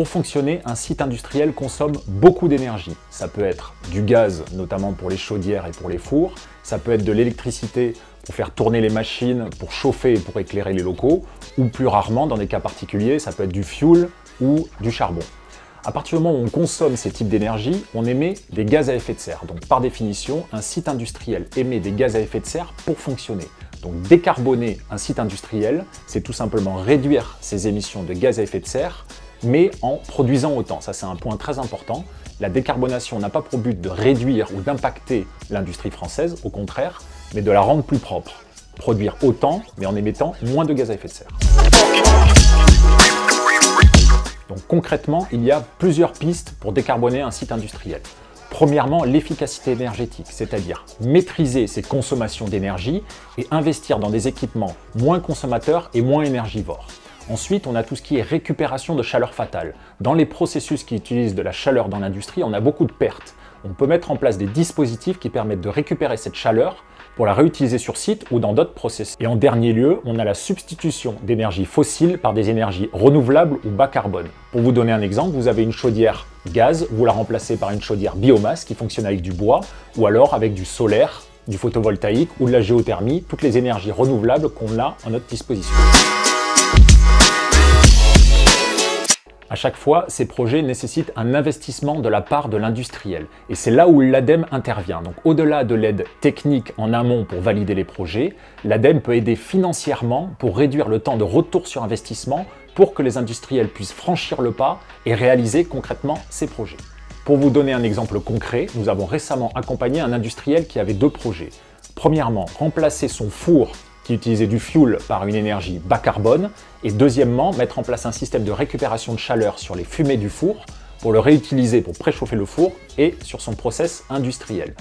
pour fonctionner, un site industriel consomme beaucoup d'énergie. Ça peut être du gaz, notamment pour les chaudières et pour les fours. Ça peut être de l'électricité pour faire tourner les machines, pour chauffer et pour éclairer les locaux. Ou plus rarement, dans des cas particuliers, ça peut être du fioul ou du charbon. À partir du moment où on consomme ces types d'énergie, on émet des gaz à effet de serre. Donc par définition, un site industriel émet des gaz à effet de serre pour fonctionner. Donc décarboner un site industriel, c'est tout simplement réduire ses émissions de gaz à effet de serre, mais en produisant autant. Ça, c'est un point très important. La décarbonation n'a pas pour but de réduire ou d'impacter l'industrie française, au contraire, mais de la rendre plus propre. Produire autant, mais en émettant moins de gaz à effet de serre. Donc concrètement, il y a plusieurs pistes pour décarboner un site industriel. Premièrement, l'efficacité énergétique, c'est-à-dire maîtriser ses consommations d'énergie et investir dans des équipements moins consommateurs et moins énergivores. Ensuite, on a tout ce qui est récupération de chaleur fatale. Dans les processus qui utilisent de la chaleur dans l'industrie, on a beaucoup de pertes. On peut mettre en place des dispositifs qui permettent de récupérer cette chaleur pour la réutiliser sur site ou dans d'autres processus. Et en dernier lieu, on a la substitution d'énergies fossiles par des énergies renouvelables ou bas carbone. Pour vous donner un exemple, vous avez une chaudière gaz, vous la remplacez par une chaudière biomasse qui fonctionne avec du bois ou alors avec du solaire, du photovoltaïque ou de la géothermie, toutes les énergies renouvelables qu'on a à notre disposition. À chaque fois, ces projets nécessitent un investissement de la part de l'industriel. Et c'est là où l'ADEME intervient. Donc au-delà de l'aide technique en amont pour valider les projets, l'ADEME peut aider financièrement pour réduire le temps de retour sur investissement pour que les industriels puissent franchir le pas et réaliser concrètement ces projets. Pour vous donner un exemple concret, nous avons récemment accompagné un industriel qui avait deux projets. Premièrement, remplacer son four qui utilisait du fioul par une énergie bas carbone, et deuxièmement, mettre en place un système de récupération de chaleur sur les fumées du four pour le réutiliser pour préchauffer le four et sur son process industriel.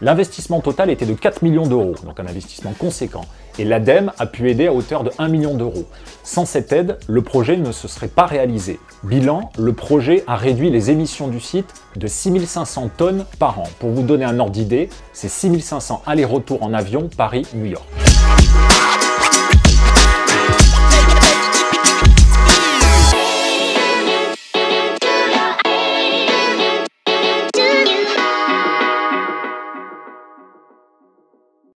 L'investissement total était de 4 millions d'euros, donc un investissement conséquent, et l'ADEME a pu aider à hauteur de 1 million d'euros. Sans cette aide, le projet ne se serait pas réalisé. Bilan, le projet a réduit les émissions du site de 6500 tonnes par an. Pour vous donner un ordre d'idée, c'est 6500 allers-retours en avion Paris-New York.